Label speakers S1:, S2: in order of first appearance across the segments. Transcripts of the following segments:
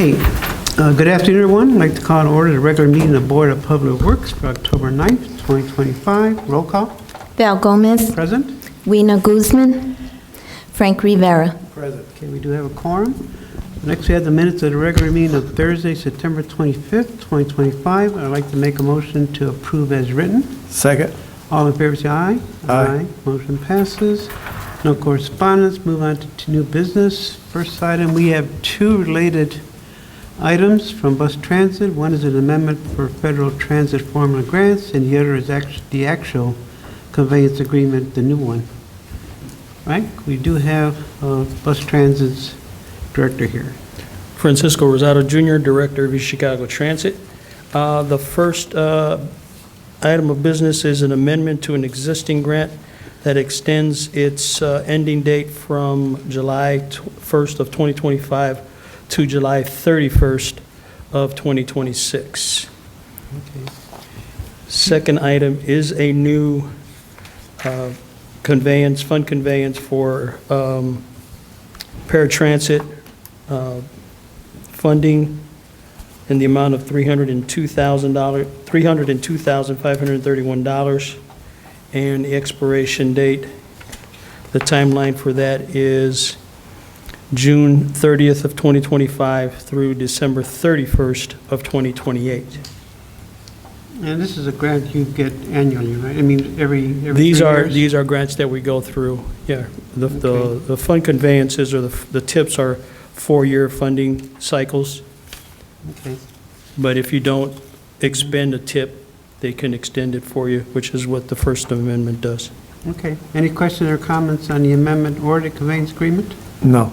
S1: Okay, good afternoon, everyone. I'd like to call to order the regular meeting of the Board of Public Works for October 9th, 2025. Roll call.
S2: Val Gomez,
S1: Present.
S2: Weena Guzman, Frank Rivera.
S1: Present. Okay, we do have a quorum. Next, we have the minutes of the regular meeting of Thursday, September 25th, 2025. I'd like to make a motion to approve as written.
S3: Second.
S1: All in favor, say aye.
S3: Aye.
S1: Motion passes. No correspondence. Move on to new business. First item, we have two related items from Bus Transit. One is an amendment for federal transit formula grants, and the other is the actual conveyance agreement, the new one. Right? We do have Bus Transit's director here.
S4: Francisco Rosado Jr., Director of East Chicago Transit. The first item of business is an amendment to an existing grant that extends its ending date from July 1st of 2025 to July 31st of 2026.
S1: Okay.
S4: Second item is a new conveyance, fund conveyance for paratransit funding in the amount of $302,531, and the expiration date, the timeline for that is June 30th of 2025 through December 31st of 2028.
S1: And this is a grant you get annually, right? I mean, every 3
S4: These
S1: years?
S4: are grants that we go through, yeah.
S1: Okay.
S4: The fund conveyances or the TIPs are 4-year funding cycles,
S1: Okay.
S4: but if you don't expend a TIP, they can extend it for you, which is what the First Amendment does.
S1: Okay. Any questions or comments on the amendment or the conveyance agreement?
S3: No.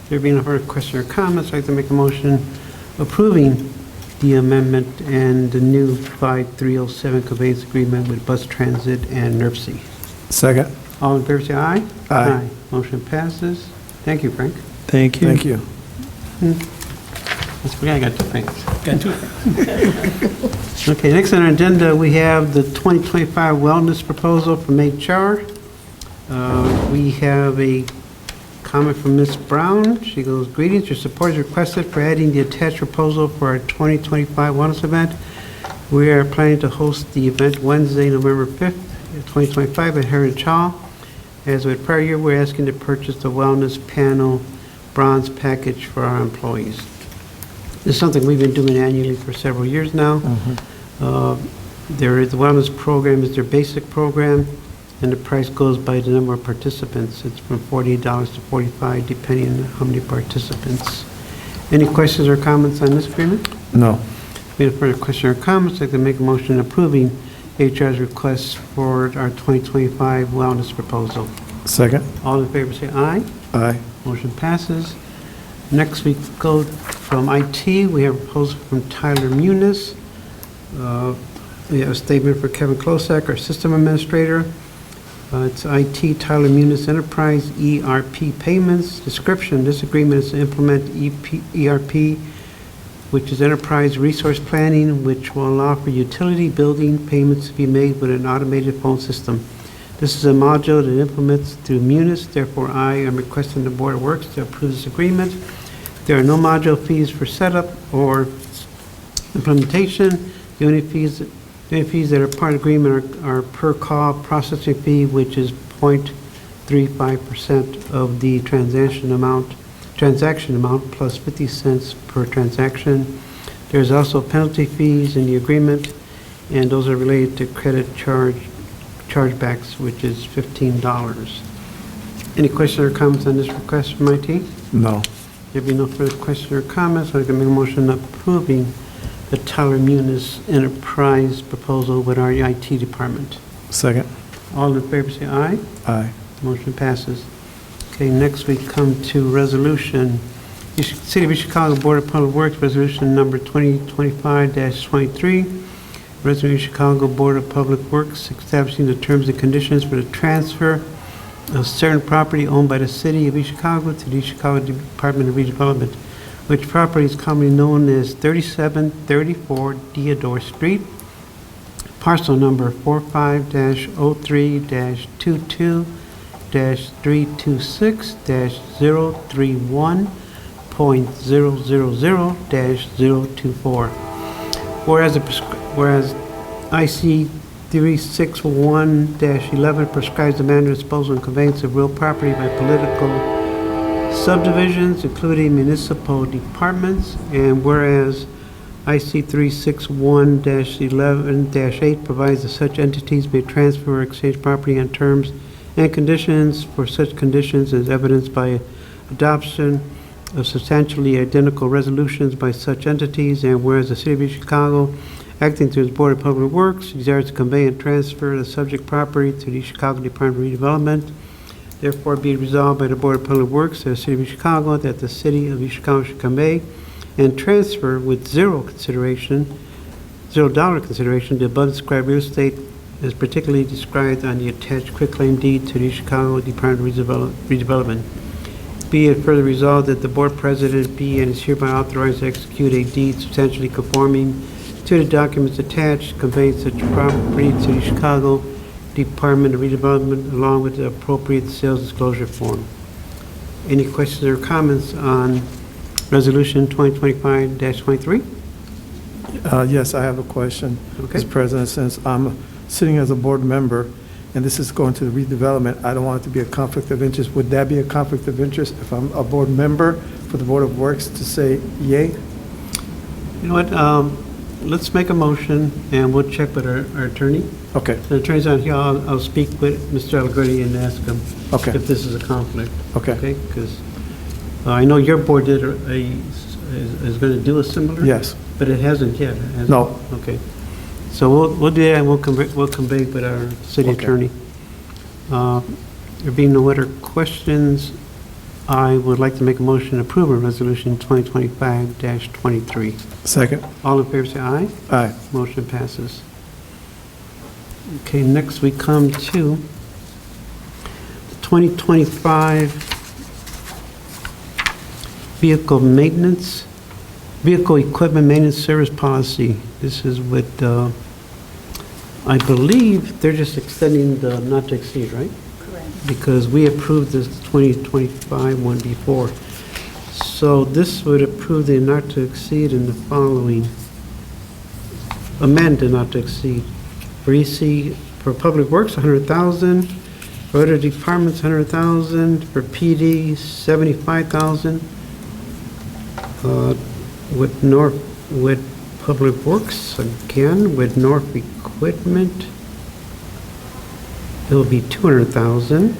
S1: There being no further questions or comments, I'd like to make a motion approving the amendment and the new 5307 conveyance agreement with Bus Transit and NERC.
S3: Second.
S1: All in favor, say aye.
S3: Aye.
S1: Motion passes. Thank you, Frank.
S4: Thank you.
S3: Thank you.
S1: That's okay, I got 2 Franks.
S4: Got two.
S1: Okay, next on our agenda, we have the 2025 wellness proposal from HR. We have a comment from Ms. Brown. She goes, greetings, your support is requested for adding the attached proposal for our 2025 wellness event. We are planning to host the event Wednesday, November 5th, 2025 at Heritage Hall. As with prior year, we're asking to purchase the wellness panel bronze package for our employees. This is something we've been doing annually for several years now. The wellness program is their basic program, and the price goes by the number of participants. It's from $48 to $45, depending on how many participants. Any questions or comments on this agreement?
S3: No.
S1: We have further questions or comments. I'd like to make a motion approving HR's request for our 2025 wellness proposal.
S3: Second.
S1: All in favor say aye.
S3: Aye.
S1: Motion passes. Next we go from IT. We have a proposal from Tyler Muniz. We have a statement for Kevin Klosak, our system administrator. It's IT Tyler Muniz Enterprise ERP payments. Description, this agreement is to implement ERP, which is enterprise resource planning, which will allow for utility billing payments to be made with an automated phone system. This is a module that implements through Muniz. Therefore, I am requesting the Board of Works to approve this agreement. There are no module fees for setup or implementation. The only fees that are part of the agreement are per call processing fee, which is 0.35% of the transaction amount plus 50 cents per transaction. There's also penalty fees in the agreement, and those are related to credit chargebacks, which is $15. Any questions or comments on this request from IT?
S3: No.
S1: There be no further questions or comments, I can make a motion approving the Tyler Muniz Enterprise proposal with our IT department.
S3: Second.
S1: All in favor say aye.
S3: Aye.
S1: Motion passes. Okay, next we come to resolution. City of East Chicago Board of Public Works, resolution number 2025-23. Resolution Chicago Board of Public Works establishing the terms and conditions for the transfer of certain property owned by the City of East Chicago to the East Chicago Department of Redevelopment, which property is commonly known as 3734 Deodore Street, parcel number 45-03-22-326-031, .000-024. Whereas IC 361-11 prescribes the manner of disposal and conveyance of real property by political subdivisions, including municipal departments, and whereas IC 361-11-8 provides that such entities may transfer or exchange property on terms and conditions for such conditions as evidenced by adoption of substantially identical resolutions by such entities, and whereas the City of Chicago, acting through its Board of Public Works, desires to convey and transfer the subject property to the Chicago Department of Redevelopment. Therefore, be it resolved by the Board of Public Works of the City of Chicago that the City of Chicago should convey and transfer with $0 consideration the above described real estate as particularly described on the attached quitclaim deed to the Chicago Department of Redevelopment. Be it further resolved that the Board President be and is hereby authorized to execute a deed substantially conforming to the documents attached, conveying such property to the Chicago Department of Redevelopment along with the appropriate sales disclosure form. Any questions or comments on Resolution 2025-23?
S3: Yes, I have a question,
S1: Okay.
S3: Mr. President. Since I'm sitting as a board member and this is going to the redevelopment, I don't want it to be a conflict of interest. Would that be a conflict of interest if I'm a board member for the Board of Works to say yay?
S1: You know what, let's make a motion and we'll check with our attorney.
S3: Okay,
S1: The attorney's on here, I'll speak with Mr. Allegretti and ask him
S3: okay,
S1: if this is a conflict.
S3: okay.
S1: Okay, because I know your board is going to do a similar?
S3: Yes,
S1: But it hasn't yet, has it?
S3: no,
S1: Okay. So we'll do that, and we'll convey with our city
S3: Okay.
S1: attorney. There being no other questions, I would like to make a motion to approve of Resolution 2025-23.
S3: second,
S1: All in favor, say aye.
S3: aye.
S1: Motion passes. Okay, next we come to the 2025 Vehicle Equipment Maintenance Service Policy. This is with, I believe they're just extending the not to exceed, right?
S5: Correct.
S1: Because we approved this 2025 one before. So this would approve the not to exceed in the following. Amend the not to exceed. For EC, for Public Works, 100,000. For other departments, 100,000. For PD, 75,000. With Public Works, again, with North Equipment, it'll be 200,000.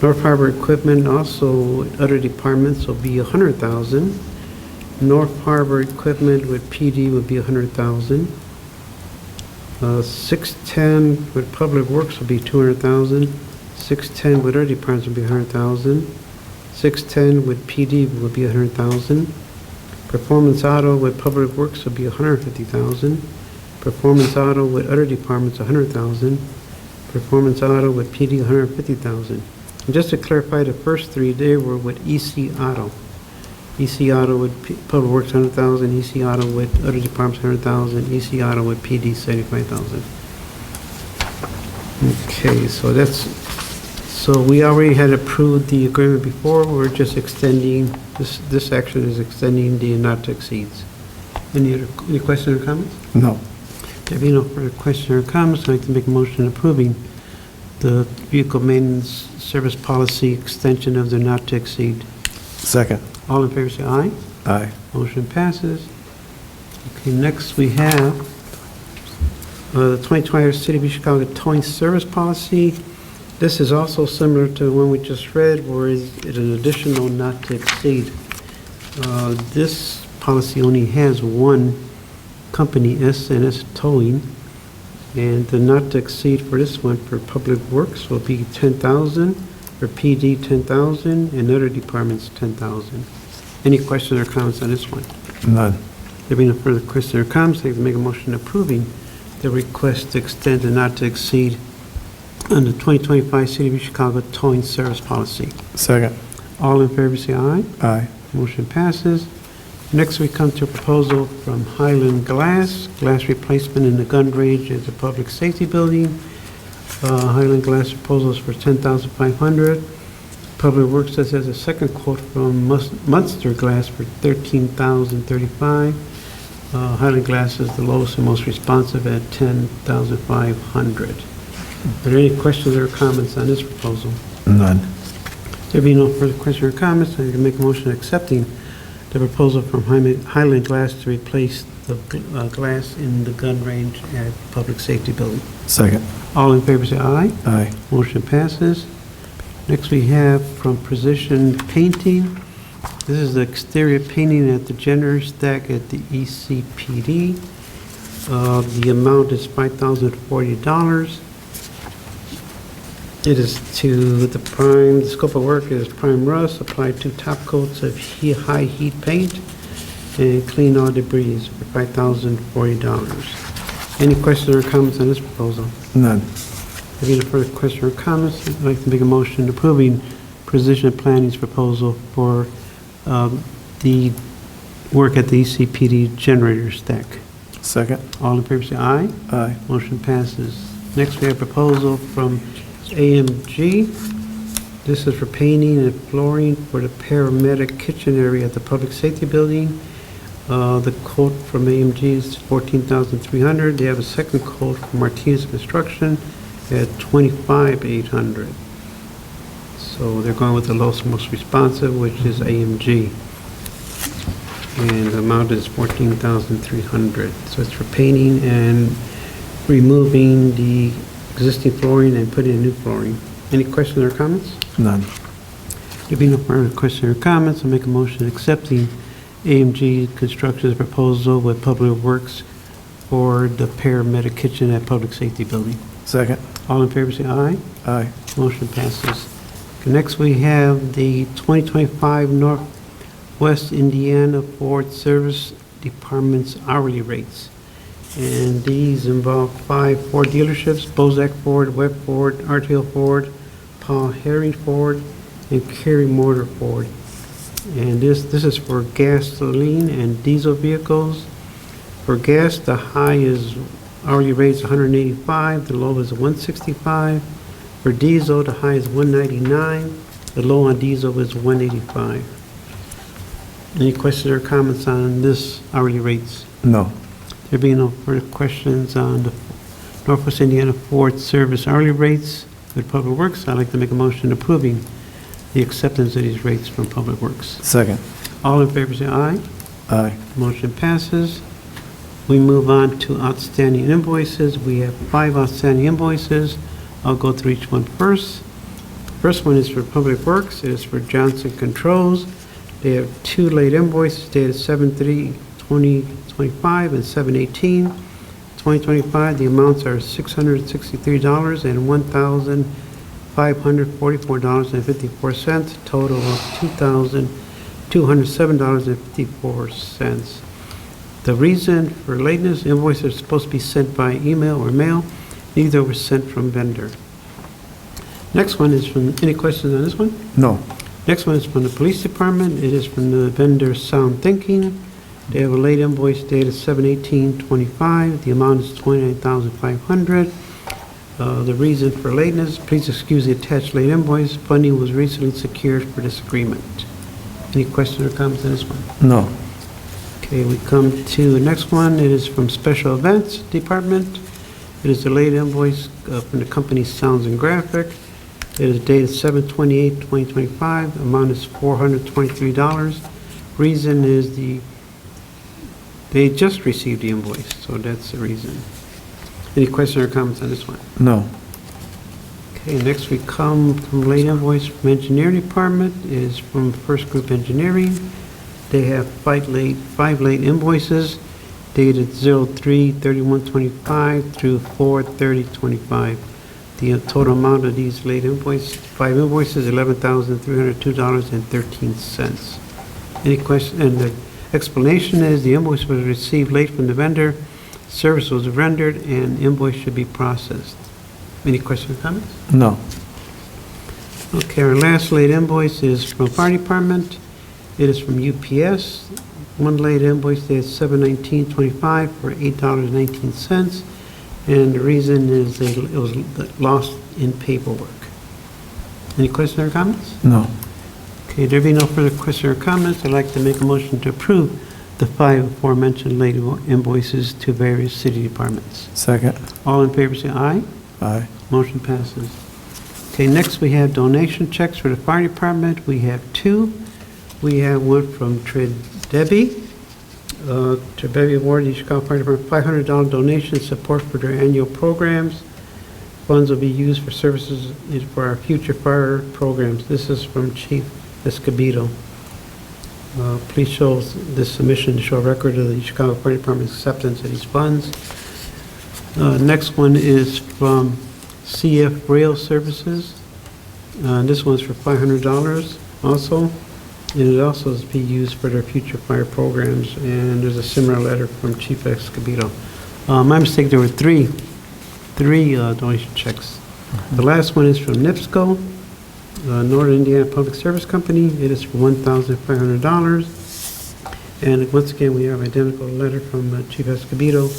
S1: North Harbor Equipment, also with other departments, will be 100,000. North Harbor Equipment with PD would be 100,000. 610 with Public Works will be 200,000. 610 with other departments will be 100,000. 610 with PD will be 100,000. Performance Auto with Public Works will be 150,000. Performance Auto with other departments, 100,000. Performance Auto with PD, 150,000. And just to clarify, the first three, they were with EC Auto. EC Auto with Public Works, 100,000. EC Auto with other departments, 100,000. EC Auto with PD, 75,000. Okay, so we already had approved the agreement before. We're just extending, this action is extending the not to exceeds. Any questions or comments?
S3: No,
S1: There being no further questions or comments, I'd like to make a motion approving the vehicle maintenance service policy extension of the not to exceed.
S3: second,
S1: All in favor say aye.
S3: aye.
S1: Motion passes. Okay, next we have the 2020 City of Chicago towing service policy. This is also similar to the one we just read, where it's an additional not to exceed. This policy only has one company, S&S Towing, and the not to exceed for this one for Public Works will be 10,000, for PD 10,000, and other departments 10,000. Any questions or comments on this one?
S3: None,
S1: There being no further questions or comments, I'd like to make a motion approving the request to extend the not to exceed on the 2025 City of Chicago towing service policy.
S3: second,
S1: All in favor say aye.
S3: aye.
S1: Motion passes. Next, we come to a proposal from Highland Glass replacement in the gun range at the Public Safety Building. Highland Glass proposals for $10,500. Public Works has a second quote from Munster Glass for $13,035. Highland Glass is the lowest and most responsive at $10,500. Are there any questions or comments on this proposal?
S3: None.
S1: There being no further questions or comments, I can make a motion accepting the proposal from Highland Glass to replace the glass in the gun range at Public Safety Building.
S3: Second.
S1: All in favor say aye.
S3: Aye.
S1: Motion passes. Next we have from Precision Painting. This is the exterior painting at the generator stack at the ECPD. The amount is $5,040. It is to the scope of work is prime rust, apply 2 top coats of high heat paint, and clean all debris for $5,040. Any questions or comments on this proposal?
S3: None.
S1: If you have further questions or comments, I'd like to make a motion approving Precision Planning's proposal for the work at the ECPD generator stack.
S3: Second.
S1: All in favor say aye.
S3: Aye.
S1: Motion passes. Next, we have a proposal from AMG. This is for painting and flooring for the paramedic kitchen area at the Public Safety Building. The quote from AMG is $14,300. They have a second quote from Martinez Construction at $25,800. So they're going with the lowest, most responsive, which is AMG. And the amount is $14,300. So it's for painting and removing the existing flooring and putting in new flooring. Any questions or comments?
S3: None.
S1: There being no further questions or comments, I'll make a motion accepting AMG Construction's proposal with Public Works for the paramedic kitchen at Public Safety Building.
S3: Second.
S1: All in favor say aye.
S3: Aye.
S1: Motion passes. Okay, next we have the 2025 Northwest Indiana Ford Service Department's hourly rates. And these involve 5 Ford dealerships: Bozak Ford, Webb Ford, RTL Ford, Paul Herring Ford, and Kerry Mortar Ford. And this is for gasoline and diesel vehicles. For gas, the high is hourly rate is $185, the low is $165. For diesel, the high is $199, the low on diesel is $185. Any questions or comments on this hourly rates?
S3: No.
S1: There being no further questions on the Northwest Indiana Ford Service hourly rates with Public Works, I'd like to make a motion approving the acceptance of these rates from Public Works.
S3: Second.
S1: All in favor say aye.
S3: Aye.
S1: Motion passes. We move on to outstanding invoices. We have 5 outstanding invoices. I'll go through each one first. First one is for Public Works. It is for Johnson Controls. They have 2 late invoices dated 7/3/2025 and 7/18/2025. The amounts are $663 and $1,544.54, total of $2,207.54. The reason for lateness: invoices are supposed to be sent by email or mail. Neither were sent from vendor. Next one is from, any questions on this one?
S3: No.
S1: Next one is from the Police Department. It is from the vendor Sound Thinking. They have a late invoice dated 7/18/25. The amount is $29,500. The reason for lateness: please excuse the attached late invoice. Funding was recently secured for this agreement. Any questions or comments on this one?
S3: No.
S1: Okay, we come to the next one. It is from Special Events Department. It is a late invoice from the company Sounds and Graphic. It is dated 7/28/2025. Amount is $423. Reason is they just received the invoice, so that's the reason. Any questions or comments on this one?
S3: No.
S1: Okay, next we come from late invoice from Engineering Department. It is from First Group Engineering. They have 5 late invoices dated 03/31/25 through 4/30/25. The total amount of these late 5 invoices, $11,302.13. Any question? And the explanation is the invoice was received late from the vendor, service was rendered, and invoice should be processed. Any questions or comments?
S3: No.
S1: Okay, our last late invoice is from Fire Department. It is from UPS. 1 late invoice dated 7/19/25 for $8.19. And the reason is it was lost in paperwork. Any questions or comments?
S3: No.
S1: Okay, there being no further questions or comments, I'd like to make a motion to approve the 5 aforementioned late invoices to various city departments.
S3: Second.
S1: All in favor, say aye.
S3: Aye.
S1: Motion passes. Okay, next we have donation checks for the fire department. We have 2. We have one from Tredebi. Tredebi awarded the Chicago Fire Department $500 donation support for their annual programs. Funds will be used for services for our future fire programs. This is from Chief Escobedo. Please show this submission to show a record of the Chicago Fire Department's acceptance of these funds. Next one is from CF Rail Services. This one's for $500 also, and it also is to be used for their future fire programs, and there's a similar letter from Chief Escobedo. My mistake, there were three donation checks. The last one is from NIPSCO, Northern Indiana Public Service Company. It is for $1,500. And once again, we have identical letter from Chief Escobedo,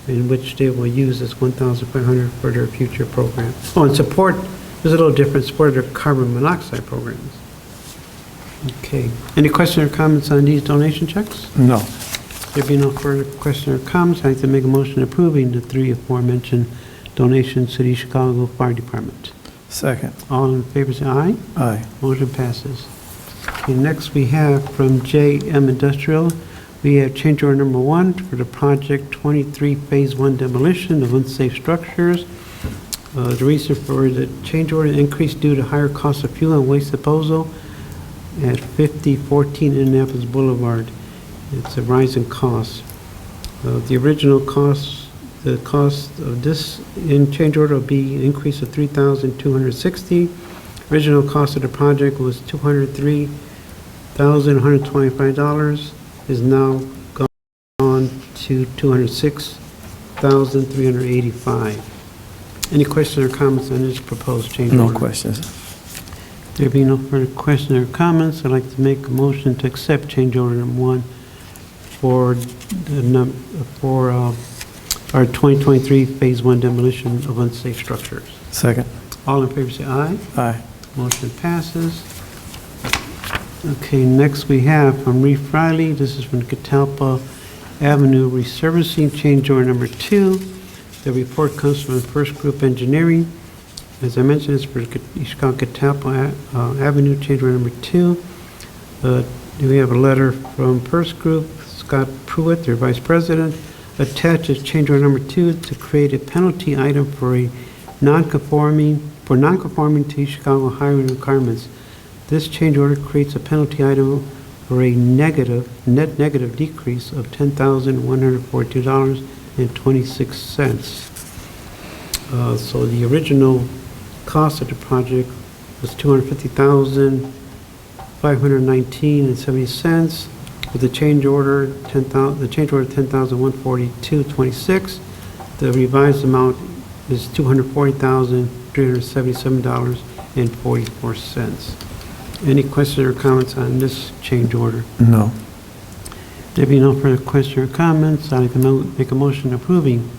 S1: in which they will use this $1,500 for their future program. Oh, and support, there's a little difference, support their carbon monoxide programs. Okay. Any questions or comments on these donation checks?
S3: No.
S1: There be no further questions or comments, I'd like to make a motion approving the 3 aforementioned donations to the Chicago Fire Department.
S3: Second.
S1: All in favor, say aye.
S3: Aye.
S1: Motion passes. Okay, next we have from JM Industrial, we have change order number 1 for the project 23 Phase 1 demolition of unsafe structures. The reason for the change order increase due to higher cost of fuel and waste disposal at 5014 Indianapolis Boulevard. It's a rise in cost. The original cost, the cost of this in change order will be an increase of $3,260. Original cost of the project was $203,125. Is now gone to $206,385. Any questions or comments on this proposed change order?
S3: No questions.
S1: There being no further questions or comments, I'd like to make a motion to accept change order number 1 for our 2023 Phase 1 demolition of unsafe structures.
S3: Second.
S1: All in favor say aye.
S3: Aye.
S1: Motion passes. Okay, next we have from Reef Riley, this is from Catalpa Avenue Resurfacing, change order number 2. The report comes from First Group Engineering. As I mentioned, it's for Chicago Catalpa Avenue, change order number 2. We have a letter from First Group, Scott Pruitt, their Vice President, attached as change order number 2 to create a penalty item for non-conforming to Chicago highway requirements. This change order creates a penalty item for a net negative decrease of $10,142.26. So the original cost of the project was $250,519.70. With the change order, $10,142.26. The revised amount is $240,377.44. Any questions or comments on this change order?
S3: No.
S1: There being no further questions or comments, I'd like to make a motion approving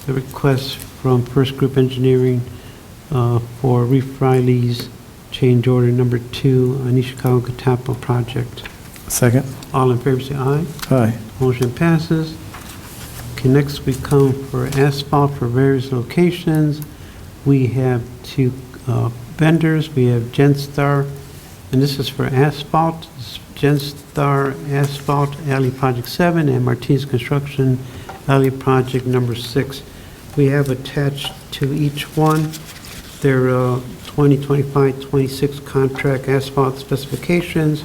S1: the request from First Group Engineering for Reef Riley's change order number 2 on the Chicago Catalpa project.
S3: Second.
S1: All in favor say aye.
S3: Aye.
S1: Motion passes. Okay, next we come for asphalt for various locations. We have 2 vendors. We have Genstar, and this is for asphalt. This is Genstar Asphalt Alley Project 7 and Martinez Construction Alley Project number 6. We have attached to each one their 2025-26 contract asphalt specifications,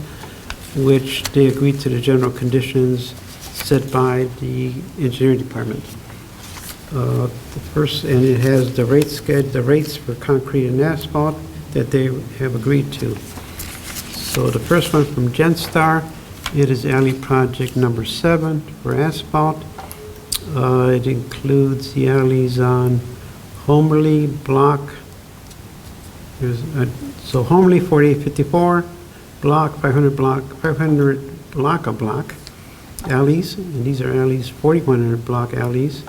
S1: which they agreed to the general conditions set by the engineering department. The first, and it has the rates for concrete and asphalt that they have agreed to. So the first one from Genstar, it is alley project number 7 for asphalt. It includes the alleys on Homerly Block. So Homerly 4854, Block 500 block alleys, and these are alleys 4100 block alleys.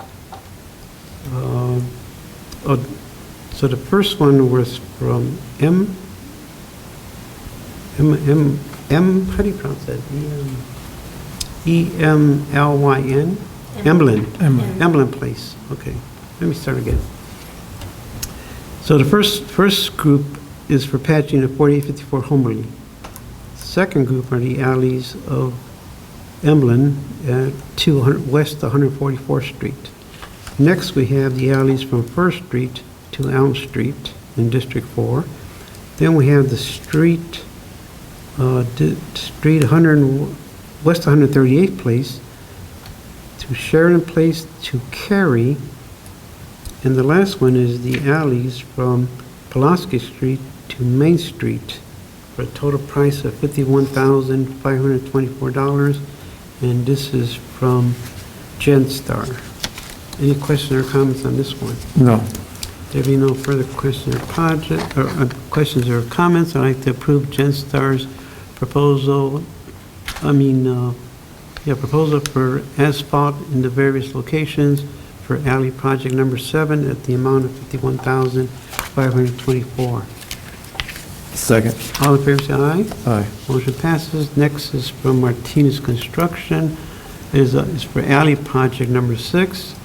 S1: So the first one was from How do you pronounce that? Emlyn? Emlyn. Emlyn Place, okay. Let me start again. So the first group is for patching of 4854 Homerly. Second group are the alleys of Emlyn to west 144th Street. Next, we have the alleys from First Street to Elm Street in District 4. Then we have the street, street 100 west 138th Place to Sheridan Place to Cary. And the last one is the alleys from Pulaski Street to Main Street for a total price of $51,524. And this is from GenStar. Any questions or comments on this one?
S3: No.
S1: There be no further questions questions or comments, I'd like to approve GenStar's proposal. Proposal for asphalt in the various locations for alley project number 7 at the amount of $51,524.
S3: Second.
S1: All in favor, say aye.
S3: Aye.
S1: Motion passes. Next is from Martinez Construction. Is for alley project number 6.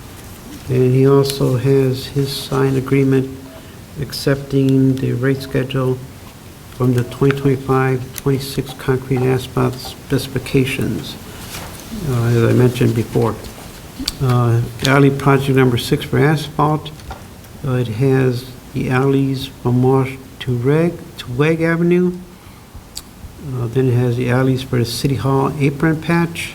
S1: And he also has his signed agreement accepting the rate schedule from the 2025-26 concrete asphalt specifications, as I mentioned before. Alley project number 6 for asphalt. It has the alleys from Marsh to Weg Avenue. Then it has the alleys for the City Hall apron patch.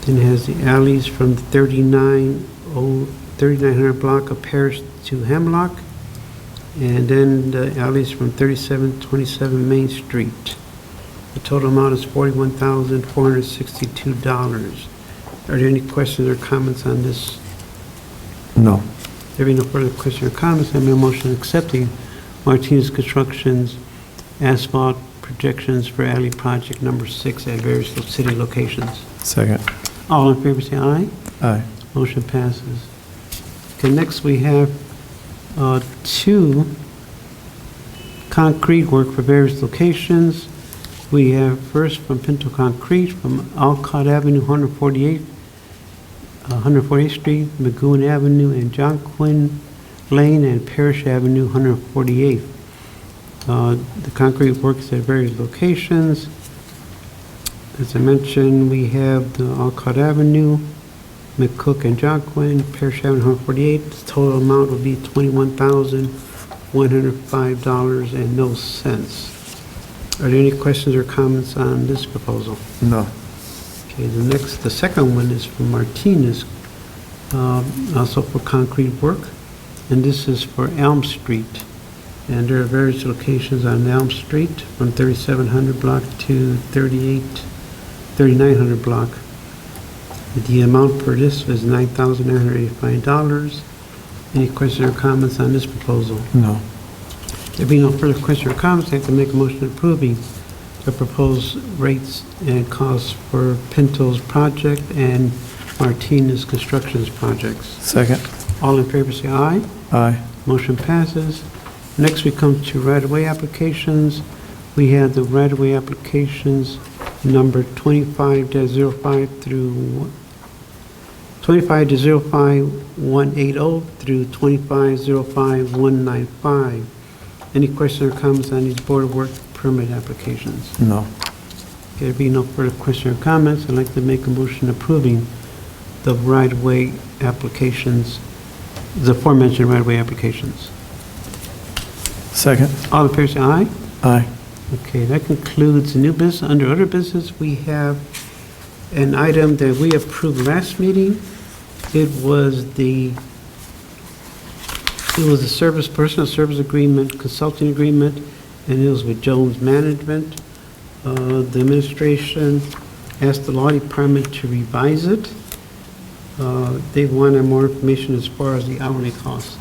S1: Then it has the alleys from the 3900 block of Paris to Hemlock. And then the alleys from 3727 Main Street. The total amount is $41,462. Are there any questions or comments on this?
S3: No.
S1: There being no further questions or comments, I make a motion accepting Martinez Construction's asphalt projections for alley project number 6 at various city locations.
S3: Second.
S1: All in favor, say aye.
S3: Aye.
S1: Motion passes. Okay, next we have 2 concrete work for various locations. We have first from Pinto Concrete from Alcott Avenue, 148th Street, Magoon Avenue, and John Quinn Lane, and Parrish Avenue, 148th. The concrete works at various locations. As I mentioned, we have the Alcott Avenue, McCook and John Quinn, Parrish Avenue, 148th. The total amount will be $21,105 and no cents. Are there any questions or comments on this proposal?
S3: No.
S1: Okay, the second one is from Martinez, also for concrete work, and this is for Elm Street. And there are various locations on Elm Street, from 3700 block to 3900 block. The amount for this is $9,985. Any questions or comments on this proposal?
S3: No.
S1: There being no further questions or comments, I have to make a motion approving the proposed rates and costs for Pinto's project and Martinez Construction's projects.
S3: Second.
S1: All in favor, say aye.
S3: Aye.
S1: Motion passes. Next, we come to right-of-way applications. We have the right-of-way applications number 25-05 through 25-05180 through 25-05195. Any questions or comments on these Board of Work permit applications?
S3: No.
S1: There being no further questions or comments, I'd like to make a motion approving the right-of-way applications, the aforementioned right-of-way applications.
S3: Second.
S1: All in favor, say aye.
S3: Aye.
S1: Okay, that concludes the new business. Under other business, we have an item that we approved last meeting. It was the personal service agreement, consulting agreement, and it was with Jones Management. The administration asked the law department to revise it. They wanted more information as far as the hourly costs.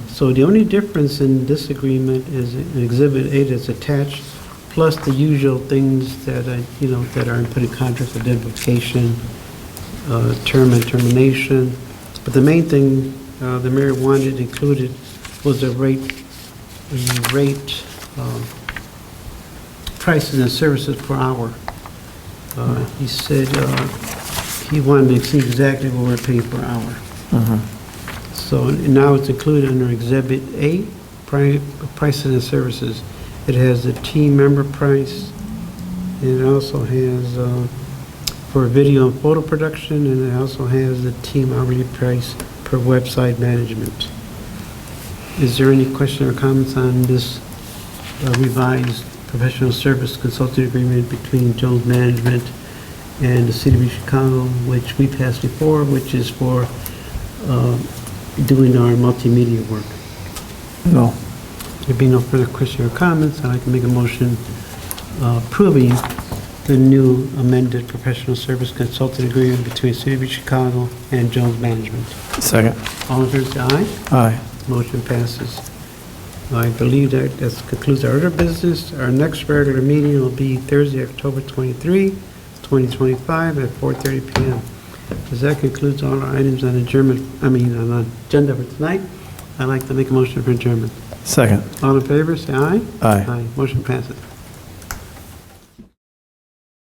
S1: So the only difference in this agreement is in Exhibit A that's attached, plus the usual things that that are input in contracts, identification, term and termination. But the main thing the mayor wanted included was the rate prices and services per hour. He said he wanted to see exactly what we're paying per hour. So now it's included under Exhibit A, prices and services. It has the team member price, and it also has for video and photo production, and it also has the team hourly price per website management. Is there any question or comments on this revised professional service consulting agreement between Jones Management and the City of Chicago, which we passed before, which is for doing our multimedia work?
S3: No.
S1: There be no further question or comments, I'd like to make a motion approving the new amended professional service consulting agreement between City of Chicago and Jones Management.
S3: Second.
S1: All in favor, say aye.
S3: Aye.
S1: Motion passes. I believe that concludes our other business. Our next regular meeting will be Thursday, October 23, 2025, at 4:30 p.m. As that concludes all our items on on the agenda for tonight, I'd like to make a motion for adjournment.
S3: Second.
S1: All in favor, say aye.
S3: Aye.
S1: Aye. Motion passes.